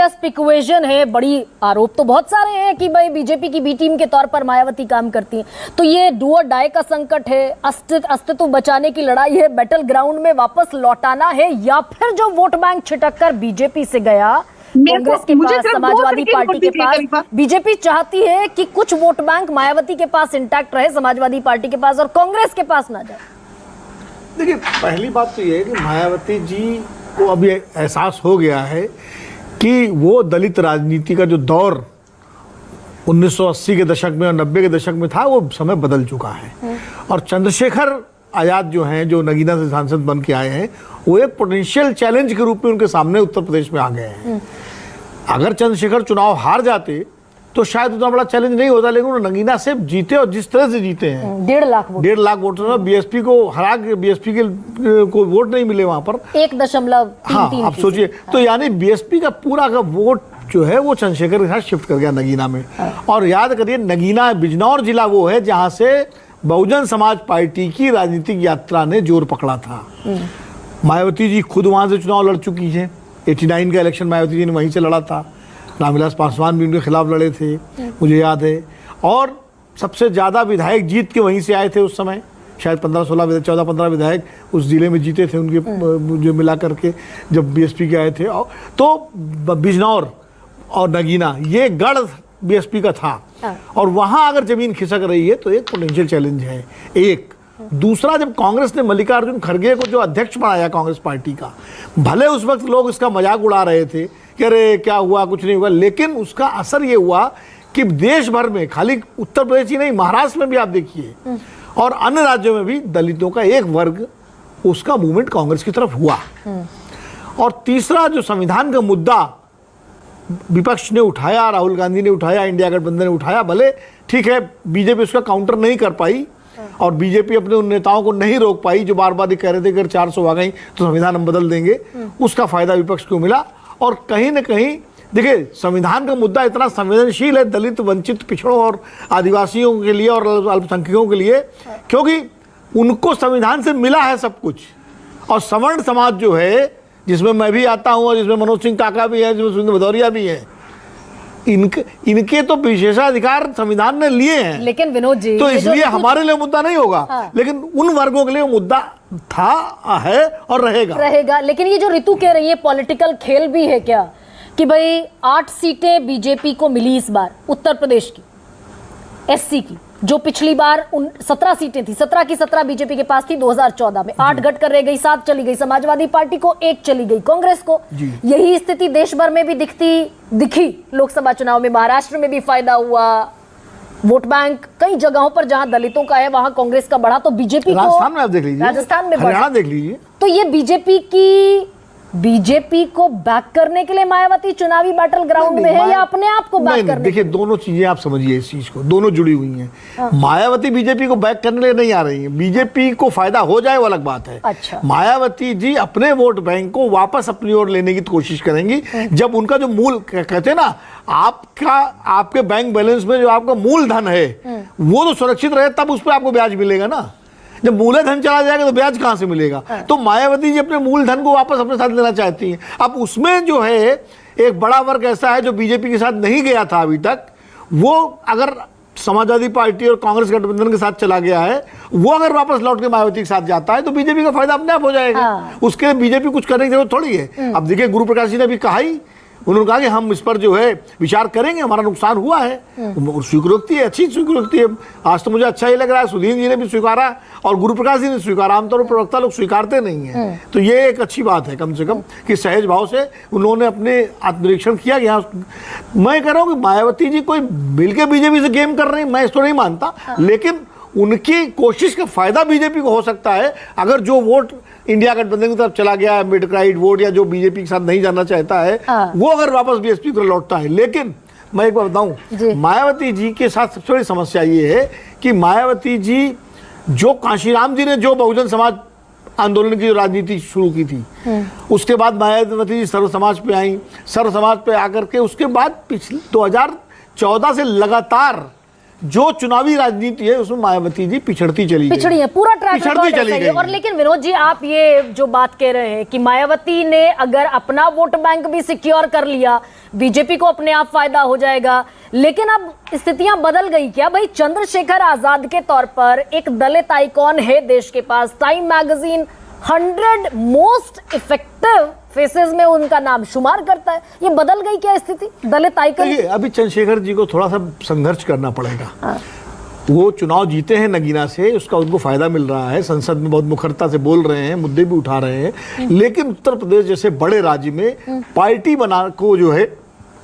दिलचस्प इक्वेशन है। बड़ी आरोप तो बहुत सारे हैं कि भाई बीजेपी की बी टीम के तौर पर मायावती काम करती हैं, तो ये डू और डाई का संकट है, अस्तित्व बचाने की लड़ाई है, बैटल ग्राउंड में वापस लौटाना है, या फिर जो वोट बैंक छिटक कर बीजेपी से गया कांग्रेस के पास, समाजवादी पार्टी के पास, बीजेपी चाहती है कि कुछ वोट बैंक मायावती के पास इंटैक्ट रहे, समाजवादी पार्टी के पास और कांग्रेस के पास ना जाए। देखिए, पहली बात तो ये है कि मायावती जी को अभी एहसास हो गया है कि वो दलित राजनीति का जो दौर 1980 के दशक में और 90 के दशक में था, वो समय बदल चुका है। और चंद्रशेखर आजाद जो हैं, जो नगीना से सांसद बन के आए हैं, वो एक पोटेंशियल चैलेंज के रूप में उनके सामने उत्तर प्रदेश में आ गए हैं। अगर चंद्रशेखर चुनाव हार जाते तो शायद उतना बड़ा चैलेंज नहीं होता, लेकिन वो नगीना से जीते और जिस तरह से जीते हैं 1.5 लाख वोट बीएसपी को हरा के, बीएसपी के को वोट नहीं मिले वहां पर 1.33। हाँ, आप सोचिए, तो यानी बीएसपी का पूरा का वोट जो है वो चंद्रशेखर के साथ शिफ्ट कर गया नगीना में। और याद करिए, नगीना बिजनौर जिला वो है जहां से बहुजन समाज पार्टी की राजनीतिक यात्रा ने जोर पकड़ा था। मायावती जी खुद वहां से चुनाव लड़ चुकी है। 89 का इलेक्शन मायावती जी ने वहीं से लड़ा था। रामविलास पासवान भी उनके खिलाफ लड़े थे, मुझे याद है। और सबसे ज़्यादा विधायक जीत के वहीं से आए थे उस समय, शायद 14-15 विधायक उस जिले में जीते थे उनके, जो मिला करके जब बीएसपी के आए थे। तो बिजनौर और नगीना ये गढ़ बीएसपी का था। और वहाँ अगर जमीन खिसक रही है तो एक पोटेंशियल चैलेंज है। एक दूसरा, जब कांग्रेस ने मल्लिकार्जुन खड़गे को जो अध्यक्ष बनाया कांग्रेस पार्टी का, भले उस वक्त लोग इसका मजाक उड़ा रहे थे कि अरे क्या हुआ, कुछ नहीं हुआ, लेकिन उसका असर ये हुआ कि देश भर में, खाली उत्तर प्रदेश ही नहीं, महाराष्ट्र में भी आप देखिए और अन्य राज्यों में भी दलितों का एक वर्ग, उसका मूवमेंट कांग्रेस की तरफ हुआ। और तीसरा, जो संविधान का मुद्दा विपक्ष ने उठाया, राहुल गांधी ने उठाया, इंडिया गठबंधन ने उठाया, भले ठीक है बीजेपी उसका काउंटर नहीं कर पाई और बीजेपी अपने उन नेताओं को नहीं रोक पाई जो बार बार कह रहे थे कि अगर 400 आ गई तो संविधान हम बदल देंगे, उसका फायदा विपक्ष को मिला। और कहीं ना कहीं देखिए, संविधान का मुद्दा इतना संवेदनशील है दलित, वंचित, पिछड़ों और आदिवासियों के लिए और अल्पसंख्यकों के लिए, क्योंकि उनको संविधान से मिला है सब कुछ। और सवर्ण समाज जो है, जिसमें मैं भी आता हूँ और जिसमें मनोज सिंह काका भी है, जिसमें सुरेंद्र भदौरिया भी है, इनके तो विशेषाधिकार संविधान ने लिए हैं। लेकिन विनोद जी, तो इसलिए हमारे लिए मुद्दा नहीं होगा। हाँ। लेकिन उन वर्गों के लिए मुद्दा था, है और रहेगा। लेकिन ये जो ऋतु कह रही है, पॉलिटिकल खेल भी है क्या कि भाई 8 सीटें बीजेपी को मिली इस बार उत्तर प्रदेश की, एससी की, जो पिछली बार 17 सीटें थी, 17 की 17 बीजेपी के पास थी 2014 में, 8 घट कर रह गई, 7 चली गई समाजवादी पार्टी को, 1 चली गई कांग्रेस को। यही स्थिति देश भर में भी दिखी लोकसभा चुनाव में। महाराष्ट्र में भी फायदा हुआ, वोट बैंक कई जगहों पर जहां दलितों का है वहां कांग्रेस का बढ़ा, तो बीजेपी को राजस्थान में आप देख लीजिए, राजस्थान में हरियाणा देख लीजिए। तो ये बीजेपी को बैक करने के लिए मायावती चुनावी बैटल ग्राउंड में है या अपने आप को बैक करने? देखिए, दोनों चीजें आप समझिए, इस चीज को दोनों जुड़ी हुई हैं। मायावती बीजेपी को बैक करने के लिए नहीं आ रही है, बीजेपी को फायदा हो जाए वो अलग बात है। अच्छा। मायावती जी अपने वोट बैंक को वापस अपनी ओर लेने की कोशिश करेंगी जब उनका जो मूल, कहते हैं ना, आपके बैंक बैलेंस में जो आपका मूलधन है वो तो सुरक्षित रहे, तब उस पर आपको ब्याज मिलेगा ना। जब मूलधन चला जाएगा तो ब्याज कहां से मिलेगा? तो मायावती जी अपने मूलधन को वापस अपने साथ लेना चाहती हैं। अब उसमें जो है एक बड़ा वर्ग ऐसा है जो बीजेपी के साथ नहीं गया था अभी तक, वो अगर समाजवादी पार्टी और कांग्रेस गठबंधन के साथ चला गया है, वो अगर वापस लौट के मायावती के साथ जाता है तो बीजेपी का फायदा अपने आप हो जाएगा। उसके लिए बीजेपी कुछ करने की जरूरत थोड़ी है। अब देखिए, गुरु प्रकाश जी ने भी कहा ही, उन्होंने कहा कि हम इस पर जो है विचार करेंगे, हमारा नुकसान हुआ है। स्वीकृति है, अच्छी स्वीकृति है। आज तो मुझे अच्छा ही लग रहा है, सुधीर जी ने भी स्वीकारा और गुरु प्रकाश जी ने स्वीकारा। आमतौर पर प्रवक्ता लोग स्वीकारते नहीं है, तो ये एक अच्छी बात है कम से कम कि सहज भाव से उन्होंने अपने आत्मनिरीक्षण किया कि हाँ, मैं कह रहा हूँ कि मायावती जी कोई मिलकर बीजेपी से गेम कर रही, मैं इसको नहीं मानता, लेकिन उनकी कोशिश का फायदा बीजेपी को हो सकता है अगर जो वोट इंडिया गठबंधन की तरफ चला गया है, मिडक्राइड वोट, या जो बीजेपी के साथ नहीं जाना चाहता है, वो अगर वापस बीएसपी को लौटता है। लेकिन मैं एक बार बताऊं, मायावती जी के साथ सबसे बड़ी समस्या ये है कि मायावती जी, जो कांशीराम जी ने जो बहुजन समाज आंदोलन की राजनीति शुरू की थी, उसके बाद मायावती जी सर्व समाज पे आई, सर्व समाज पे आकर के उसके बाद पिछले 2014 से लगातार जो चुनावी राजनीति है उसमें मायावती जी पिछड़ती चली गई। पिछड़ी है, पूरा ट्रैक पिछड़ती रिकॉर्ड चली ऐसा ही गई है। और लेकिन विनोद जी, आप ये जो बात कह रहे हैं कि मायावती ने अगर अपना वोट बैंक भी सिक्योर कर लिया, बीजेपी को अपने आप फायदा हो जाएगा, लेकिन अब स्थितियां बदल गई क्या भाई? चंद्रशेखर आजाद के तौर पर एक दलित आइकॉन है देश के पास। Time magazine 100 most effective faces में उनका नाम शुमार करता है। ये बदल गई क्या स्थिति दलित आइकन? देखिए, अभी चंद्रशेखर जी को थोड़ा सा संघर्ष करना पड़ेगा। हाँ। वो चुनाव जीते हैं नगीना से, उसका उनको फायदा मिल रहा है, संसद में बहुत मुखरता से बोल रहे हैं, मुद्दे भी उठा रहे हैं, लेकिन उत्तर प्रदेश जैसे बड़े राज्य में पार्टी बना को जो है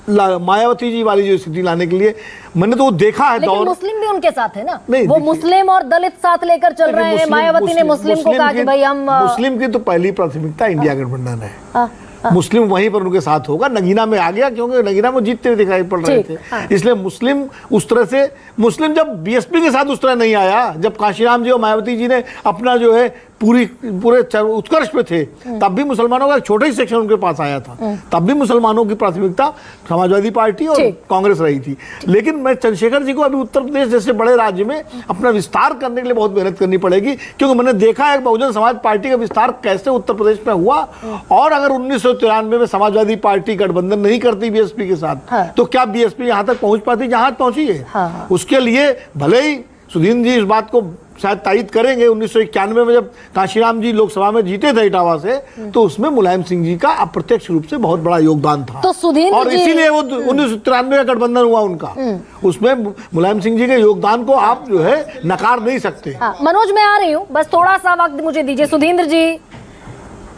मायावती जी वाली जो स्थिति लाने के लिए मैंने तो वो देखा है लेकिन दौर। मुस्लिम भी उनके साथ है ना, नहीं, वो देखिए, मुस्लिम और दलित साथ लेकर चल रहे हैं। मायावती ने मुस्लिम को कहा कि भाई हम मुस्लिम की तो पहली प्राथमिकता इंडिया गठबंधन है। हाँ, मुस्लिम वहीं पर उनके साथ होगा। नगीना में आ गया क्योंकि नगीना में जीतते हुए दिखाई पड़ रहे थे, इसलिए मुस्लिम उस तरह से, मुस्लिम जब बीएसपी के साथ उस तरह नहीं आया, जब काशीराम जी और मायावती जी ने अपना जो है पूरे उत्कर्ष पे थे, तब भी मुसलमानों का एक छोटा ही सेक्शन उनके पास आया था, तब भी मुसलमानों की प्राथमिकता समाजवादी पार्टी और कांग्रेस रही थी। लेकिन मैं चंद्रशेखर जी को अभी उत्तर प्रदेश जैसे बड़े राज्य में अपना विस्तार करने के लिए बहुत मेहनत करनी पड़ेगी, क्योंकि मैंने देखा है बहुजन समाज पार्टी का विस्तार कैसे उत्तर प्रदेश में हुआ। और अगर 1993 में समाजवादी पार्टी गठबंधन नहीं करती बीएसपी के साथ, तो क्या बीएसपी यहां तक पहुंच पाती जहां पहुंची है? उसके लिए भले ही सुधीन जी इस बात को शायद तायद करेंगे, 1991 में जब काशीराम जी लोकसभा में जीते थे इटावा से, तो उसमें मुलायम सिंह जी का अप्रत्यक्ष रूप से बहुत बड़ा योगदान था। तो सुधीन और इसीलिए वो 1993 का गठबंधन हुआ उनका। उसमें मुलायम सिंह जी के योगदान को आप जो है नकार नहीं सकते। मनोज, मैं आ रही हूँ, बस थोड़ा सा वक्त मुझे दीजिए। सुधींद्र जी,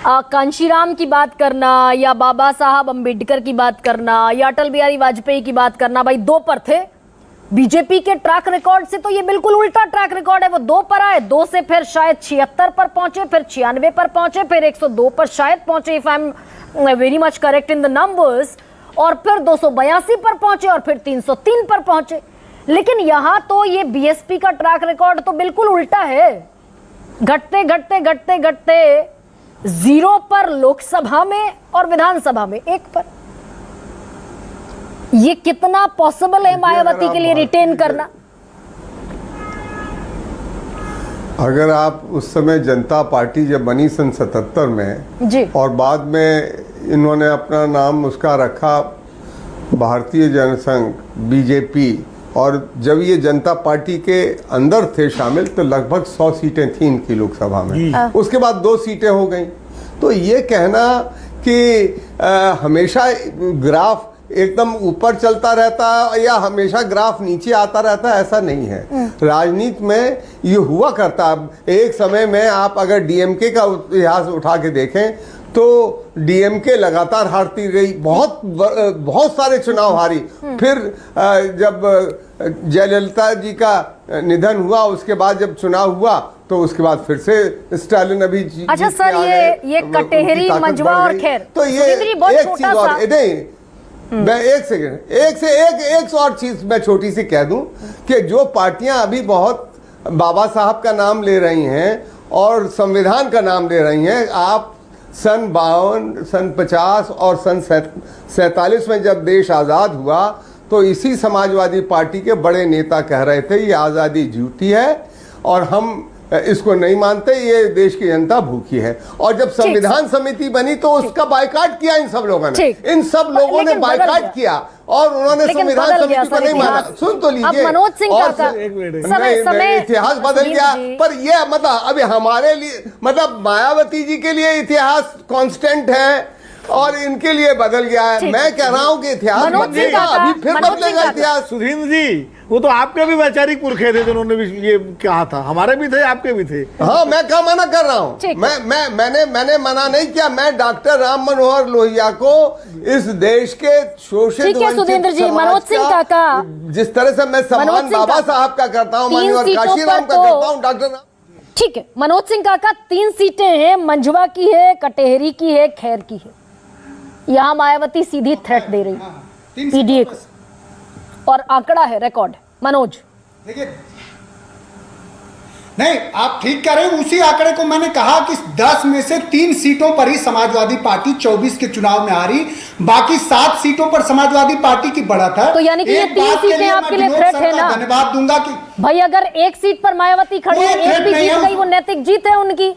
कांशीराम की बात करना या बाबा साहब अंबेडकर की बात करना या अटल बिहारी वाजपेयी की बात करना, भाई दो पर थे। बीजेपी के ट्रैक रिकॉर्ड से तो ये बिल्कुल उल्टा ट्रैक रिकॉर्ड है। वो 2 पर आए, 2 से फिर शायद 76 पर पहुंचे, फिर 96 पर पहुंचे, फिर 102 पर शायद पहुंचे, if I am very much correct in the numbers, और फिर 282 पर पहुंचे और फिर 303 पर पहुंचे। लेकिन यहां तो ये बीएसपी का ट्रैक रिकॉर्ड तो बिल्कुल उल्टा है। घटते घटते घटते घटते 0 पर लोकसभा में और विधानसभा में 1 पर। ये कितना पॉसिबल है मायावती के लिए रिटेन करना? अगर आप उस समय जनता पार्टी जब बनी सन 77 में जी, और बाद में इन्होंने अपना नाम उसका रखा भारतीय जनसंघ बीजेपी, और जब ये जनता पार्टी के अंदर थे शामिल, तो लगभग 100 सीटें थी इनकी लोकसभा में। उसके बाद 2 सीटें हो गई। तो ये कहना कि हमेशा ग्राफ एकदम ऊपर चलता रहता है या हमेशा ग्राफ नीचे आता रहता है, ऐसा नहीं है। राजनीति में ये हुआ करता है। एक समय में आप अगर डीएमके का इतिहास उठा के देखें तो डीएमके लगातार हारती गई, बहुत सारे चुनाव हारी। फिर जब जयललिता जी का निधन हुआ, उसके बाद जब चुनाव हुआ तो उसके बाद फिर से स्टालिन अभी अच्छा सर, ये कटेहरी, मंजवा और खैर, तो ये एक चीज और नहीं, मैं एक और चीज मैं छोटी सी कह दूं कि जो पार्टियां अभी बहुत बाबा साहब का नाम ले रही हैं और संविधान का नाम ले रही हैं, आप सन 52, सन 50 और सन 47 में जब देश आज़ाद हुआ तो इसी समाजवादी पार्टी के बड़े नेता कह रहे थे ये आज़ादी झूठी है और हम इसको नहीं मानते, ये देश की जनता भूखी है। और जब संविधान समिति बनी तो उसका बायकाट किया इन सब लोगों ने, इन सब लोगों ने बायकाट किया और उन्होंने संविधान समिति को नहीं माना। सुन तो लीजिए, मनोज सिंह इतिहास बदल गया। पर ये मतलब अभी हमारे लिए, मतलब मायावती जी के लिए इतिहास कांस्टेंट है और इनके लिए बदल गया है। मैं कह रहा हूं कि इतिहास बदलेगा, अभी फिर बदलेगा इतिहास। सुधींद्र जी, वो तो आपके भी वैचारिक पुरखे थे जिन्होंने भी ये कहा था, हमारे भी थे, आपके भी थे। हाँ, मैं क्या मना कर रहा हूँ? मैंने मना नहीं किया। मैं डॉक्टर राम मनोहर लोहिया को इस देश के शोषित सुधींद्र जी, मनोज सिंह काका, जिस तरह से मैं सम्मान बाबा साहब का करता हूँ, माननीय काशीराम का करता हूँ, डॉक्टर, ठीक है। मनोज सिंह काका, 3 सीटें हैं, मंजवा की है, कटेहरी की है, खैर की है। यहां मायावती सीधी थ्रेट दे रही पीडीए को, और आंकड़ा है, रिकॉर्ड। मनोज, देखिए, नहीं, आप ठीक कह रहे हैं। उसी आंकड़े को मैंने कहा कि 10 में से 3 सीटों पर ही समाजवादी पार्टी 24 के चुनाव में आ रही, बाकी 7 सीटों पर समाजवादी पार्टी की बढ़त है। तो यानी कि ये एक 3 बात के सीटें आपके लिए मैं थ्रेट विनोद है सर का ना? धन्यवाद दूंगा कि भाई अगर एक सीट पर मायावती खड़ी है, कोई एक थ्रेट भी नहीं जीत है। गई, वो नैतिक जीत है उनकी।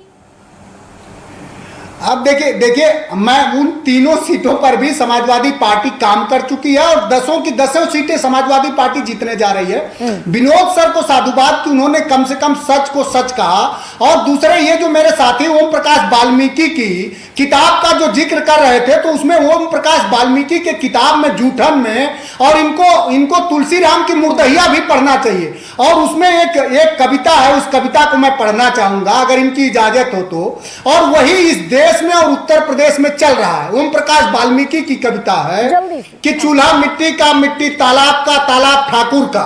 अब देखिए मैं उन तीनों सीटों पर भी समाजवादी पार्टी काम कर चुकी है और 10 की 10 सीटें समाजवादी पार्टी जीतने जा रही है। विनोद सर को साधुवाद कि उन्होंने कम से कम सच को सच कहा। और दूसरा ये जो मेरे साथी ओम प्रकाश वाल्मीकि की किताब का जो जिक्र कर रहे थे, तो उसमें ओम प्रकाश वाल्मीकि के किताब में जूठन में, और इनको तुलसी राम की मुर्दहिया भी पढ़ना चाहिए। और उसमें एक कविता है, उस कविता को मैं पढ़ना चाहूंगा अगर इनकी इजाजत हो तो। और वही इस देश में और उत्तर प्रदेश में चल रहा है। ओम प्रकाश वाल्मीकि की कविता है जल्दी से। कि चूल्हा मिट्टी का, मिट्टी तालाब का, तालाब ठाकुर का,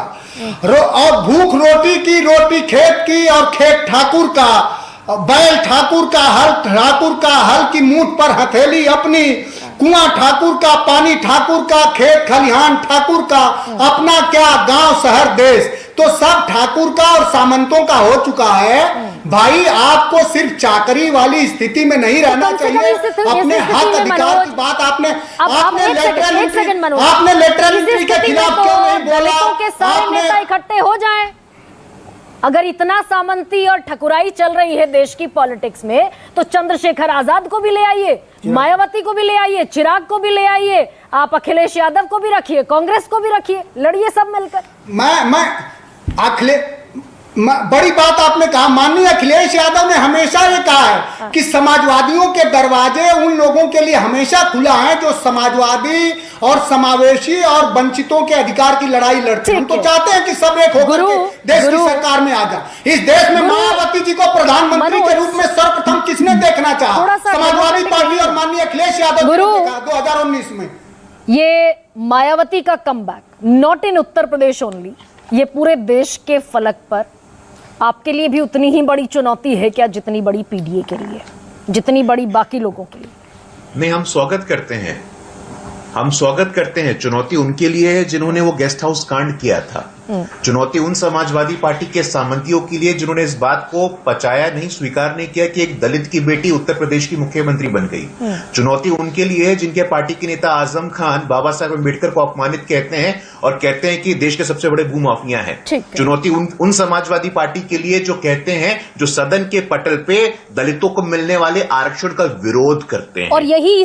और भूख रोटी की, रोटी खेत की, और खेत ठाकुर का, बैल ठाकुर का, हल ठाकुर का, हल की मूठ पर हथेली अपनी, कुआं ठाकुर का, पानी ठाकुर का, खेत खलिहान ठाकुर का, अपना क्या गांव शहर देश। तो सब ठाकुर का और सामंतों का हो चुका है। भाई आपको सिर्फ चाकरी वाली स्थिति में नहीं रहना कम से कम चाहिए। इस स्थिति अपने में हक अधिकार मनोज, की बात आपने अब एक सेकंड मनोज, आपने लेटरल इस एंट्री के स्थिति में खिलाफ तो क्यों नहीं बोला? दलितों के सारे आपने नेता इकट्ठे हो जाएं। अगर इतना सामंती और ठकुराई चल रही है देश की पॉलिटिक्स में, तो चंद्रशेखर आजाद को भी ले आइए, मायावती को भी ले आइए, चिराग को भी ले आइए, आप अखिलेश यादव को भी रखिए, कांग्रेस को भी रखिए, लड़िए सब मिलकर। बड़ी बात आपने कहा। माननीय अखिलेश यादव ने हमेशा ये कहा है कि समाजवादियों के दरवाजे उन लोगों के लिए हमेशा खुला है जो समाजवादी और समावेशी और वंचितों के अधिकार की लड़ाई लड़ते हैं। हम तो चाहते हैं कि सब एक होकर के देश की सरकार में आ जाए। इस देश में मायावती जी को प्रधानमंत्री के रूप में सर्वप्रथम किसने देखना चाहा? समाजवादी पार्टी और माननीय अखिलेश यादव ने देखा 2019 में। ये मायावती का comeback not in Uttar Pradesh only, ये पूरे देश के फलक पर आपके लिए भी उतनी ही बड़ी चुनौती है क्या जितनी बड़ी पीडीए के लिए, जितनी बड़ी बाकी लोगों के लिए? नहीं, हम स्वागत करते हैं। चुनौती उनके लिए है जिन्होंने वो गेस्ट हाउस कांड किया था। चुनौती उन समाजवादी पार्टी के सामंतियों के लिए जिन्होंने इस बात को पचाया नहीं, स्वीकार नहीं किया कि एक दलित की बेटी उत्तर प्रदेश की मुख्यमंत्री बन गई। चुनौती उनके लिए है जिनके पार्टी के नेता आजम खान बाबा साहेब अम्बेडकर को अपमानित कहते हैं और कहते हैं कि देश के सबसे बड़े भूमाफिया हैं। चुनौती उन समाजवादी पार्टी के लिए जो कहते हैं, जो सदन के पटल पे दलितों को मिलने वाले आरक्षण का विरोध करते हैं। और यही